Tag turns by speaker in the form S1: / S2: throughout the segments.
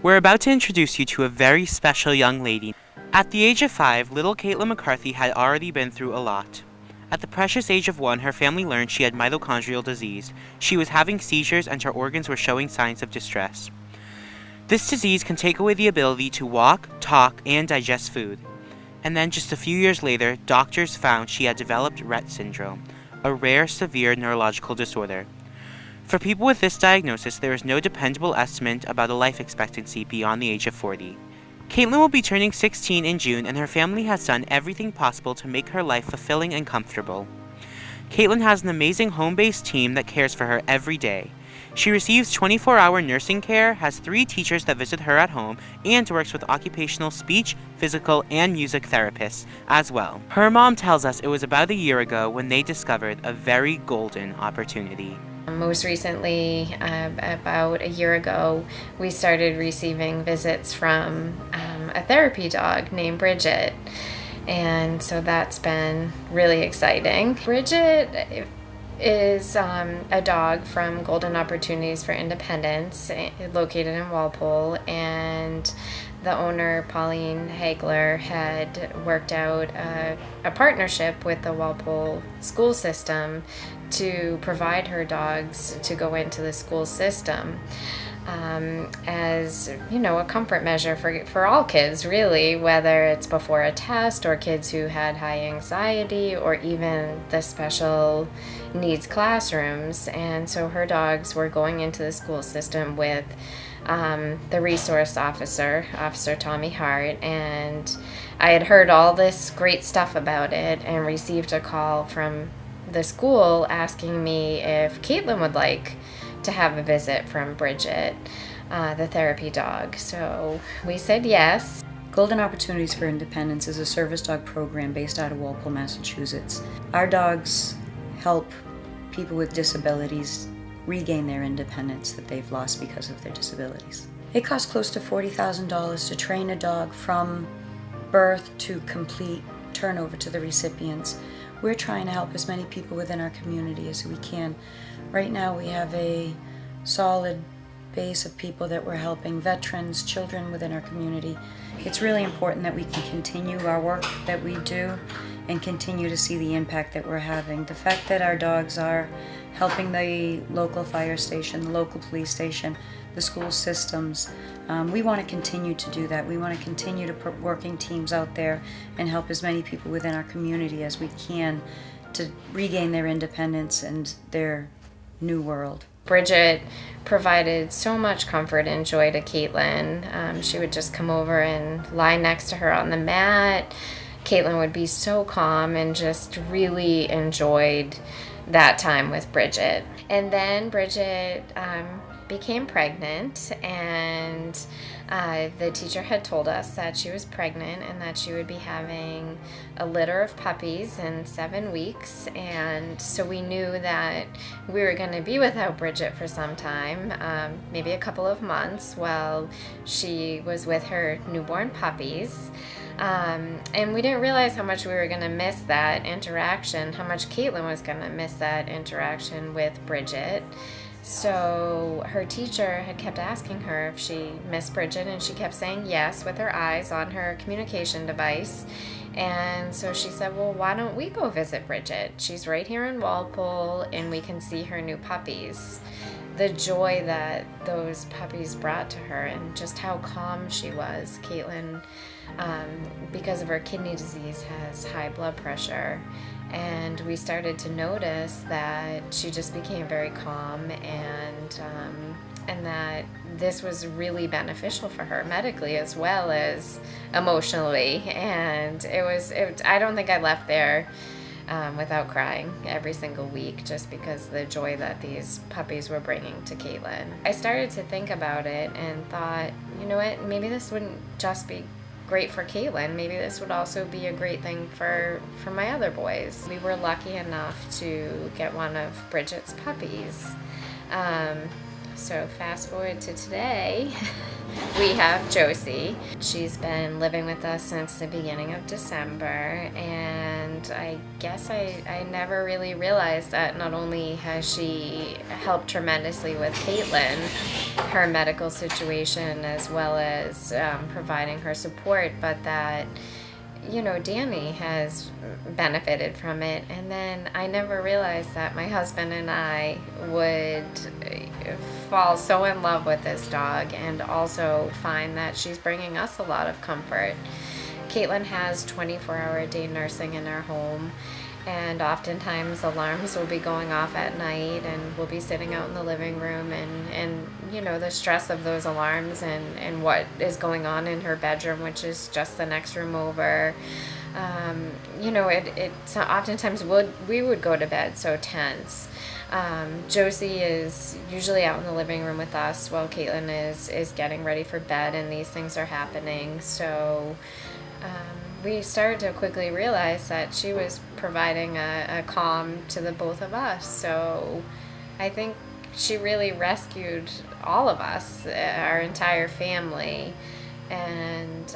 S1: We're about to introduce you to a very special young lady. At the age of 5, little Caitlin McCarthy had already been through a lot. At the precious age of 1, her family learned she had mitochondrial disease. She was having seizures and her organs were showing signs of distress. This disease can take away the ability to walk, talk, and digest food. And then just a few years later, doctors found she had developed Rett syndrome, a rare, severe neurological disorder. For people with this diagnosis, there is no dependable estimate about a life expectancy beyond the age of 40. Caitlin will be turning 16 in June, and her family has done everything possible to make her life fulfilling and comfortable. Caitlin has an amazing home-based team that cares for her every day. She receives 24-hour nursing care, has 3 teachers that visit her at home, and works with occupational speech, physical, and music therapists as well. Her mom tells us it was about a year ago when they discovered a very golden opportunity.
S2: Most recently, about a year ago, we started receiving visits from a therapy dog named Bridget. And so that's been really exciting. Bridget is a dog from Golden Opportunities for Independence, located in Walpole, and the owner, Pauline Hagler, had worked out a partnership with the Walpole school system to provide her dogs to go into the school system. As you know, a comfort measure for all kids, really, whether it's before a test or kids who had high anxiety or even the special needs classrooms. And so her dogs were going into the school system with the resource officer, Officer Tommy Hart, and I had heard all this great stuff about it and received a call from the school asking me if Caitlin would like to have a visit from Bridget, the therapy dog. So we said yes.
S3: Golden Opportunities for Independence is a service dog program based out of Walpole, Massachusetts. Our dogs help people with disabilities regain their independence that they've lost because of their disabilities. It costs close to $40,000 to train a dog from birth to complete turnover to the recipients. We're trying to help as many people within our community as we can. Right now we have a solid base of people that we're helping, veterans, children within our community. It's really important that we can continue our work that we do and continue to see the impact that we're having. The fact that our dogs are helping the local fire station, the local police station, the school systems, we want to continue to do that. We want to continue to put working teams out there and help as many people within our community as we can to regain their independence and their new world.
S2: Bridget provided so much comfort and joy to Caitlin. She would just come over and lie next to her on the mat. Caitlin would be so calm and just really enjoyed that time with Bridget. And then Bridget became pregnant, and the teacher had told us that she was pregnant and that she would be having a litter of puppies in 7 weeks. And so we knew that we were going to be without Bridget for some time, maybe a couple of months, while she was with her newborn puppies. And we didn't realize how much we were going to miss that interaction, how much Caitlin was going to miss that interaction with Bridget. So her teacher had kept asking her if she missed Bridget, and she kept saying yes with her eyes on her communication device. And so she said, well, why don't we go visit Bridget? She's right here in Walpole, and we can see her new puppies. The joy that those puppies brought to her and just how calm she was. Caitlin, because of her kidney disease, has high blood pressure. And we started to notice that she just became very calm, and that this was really beneficial for her medically as well as emotionally. And I don't think I left there without crying every single week, just because the joy that these puppies were bringing to Caitlin. I started to think about it and thought, you know what, maybe this wouldn't just be great for Caitlin. Maybe this would also be a great thing for my other boys. We were lucky enough to get one of Bridget's puppies. So fast forward to today, we have Josie. She's been living with us since the beginning of December, and I guess I never really realized that not only has she helped tremendously with Caitlin, her medical situation, as well as providing her support, but that Danny has benefited from it. And then I never realized that my husband and I would fall so in love with this dog and also find that she's bringing us a lot of comfort. Caitlin has 24-hour-a-day nursing in our home, and oftentimes alarms will be going off at night, and we'll be sitting out in the living room, and the stress of those alarms and what is going on in her bedroom, which is just the next room over. It's oftentimes we would go to bed so tense. Josie is usually out in the living room with us while Caitlin is getting ready for bed, and these things are happening. So we started to quickly realize that she was providing a calm to the both of us. So I think she really rescued all of us, our entire family, and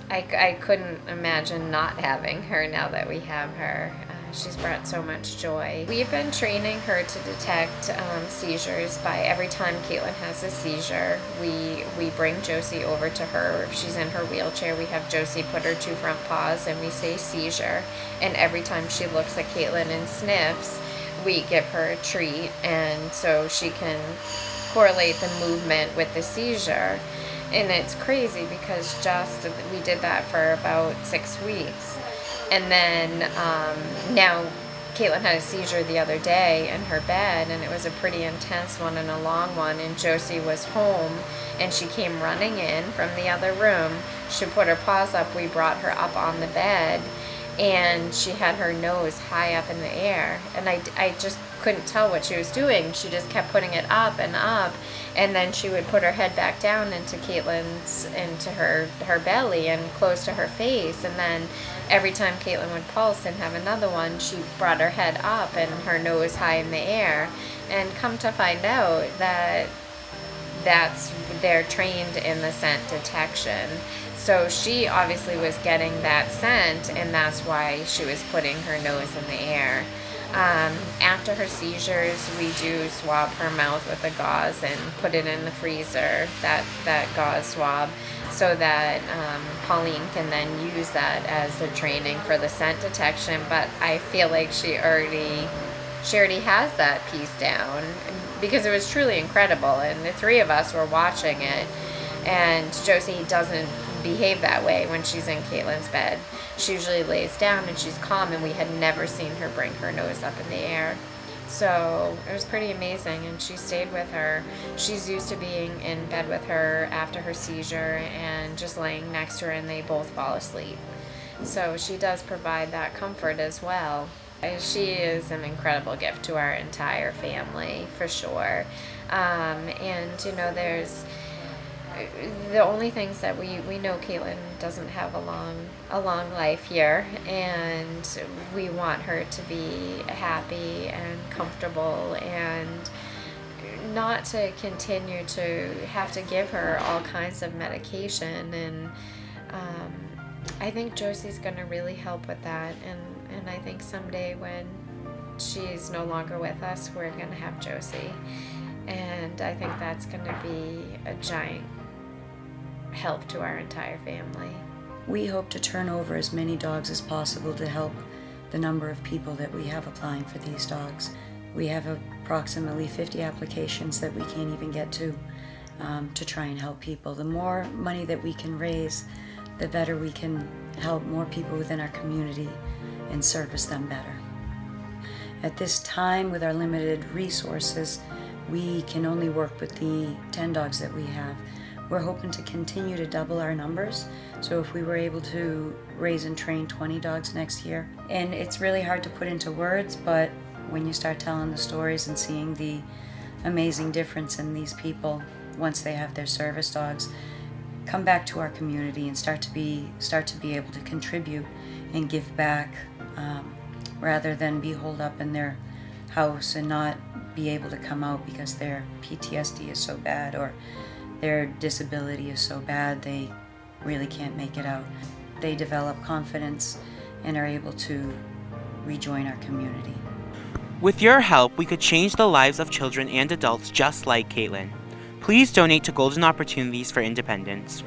S2: I couldn't imagine not having her now that we have her. She's brought so much joy. We've been training her to detect seizures by every time Caitlin has a seizure. We bring Josie over to her. If she's in her wheelchair, we have Josie put her 2 front paws and we say seizure. And every time she looks at Caitlin and sniffs, we give her a treat, and so she can correlate the movement with the seizure. And it's crazy because we did that for about 6 weeks. And then now Caitlin had a seizure the other day in her bed, and it was a pretty intense one and a long one, and Josie was home, and she came running in from the other room. She put her paws up. We brought her up on the bed, and she had her nose high up in the air, and I just couldn't tell what she was doing. She just kept putting it up and up, and then she would put her head back down into her belly and close to her face, and then every time Caitlin would pulse and have another one, she brought her head up and her nose high in the air. And come to find out that they're trained in the scent detection. So she obviously was getting that scent, and that's why she was putting her nose in the air. After her seizures, we do swab her mouth with a gauze and put it in the freezer, that gauze swab, so that Pauline can then use that as the training for the scent detection. But I feel like she already has that piece down, because it was truly incredible, and the 3 of us were watching it. And Josie doesn't behave that way when she's in Caitlin's bed. She usually lays down and she's calm, and we had never seen her bring her nose up in the air. So it was pretty amazing, and she stayed with her. She's used to being in bed with her after her seizure and just laying next to her, and they both fall asleep. So she does provide that comfort as well. She is an incredible gift to our entire family, for sure. And there's the only things that we know Caitlin doesn't have a long life here, and we want her to be happy and comfortable, and not to continue to have to give her all kinds of medication. And I think Josie's going to really help with that, and I think someday when she's no longer with us, we're going to have Josie, and I think that's going to be a giant help to our entire family.
S3: We hope to turn over as many dogs as possible to help the number of people that we have applying for these dogs. We have approximately 50 applications that we can't even get to try and help people. The more money that we can raise, the better we can help more people within our community and service them better. At this time, with our limited resources, we can only work with the 10 dogs that we have. We're hoping to continue to double our numbers, so if we were able to raise and train 20 dogs next year. And it's really hard to put into words, but when you start telling the stories and seeing the amazing difference in these people once they have their service dogs come back to our community and start to be able to contribute and give back, rather than be holed up in their house and not be able to come out because their PTSD is so bad, or their disability is so bad they really can't make it out. They develop confidence and are able to rejoin our community.
S1: With your help, we could change the lives of children and adults just like Caitlin. Please donate to Golden Opportunities for Independence.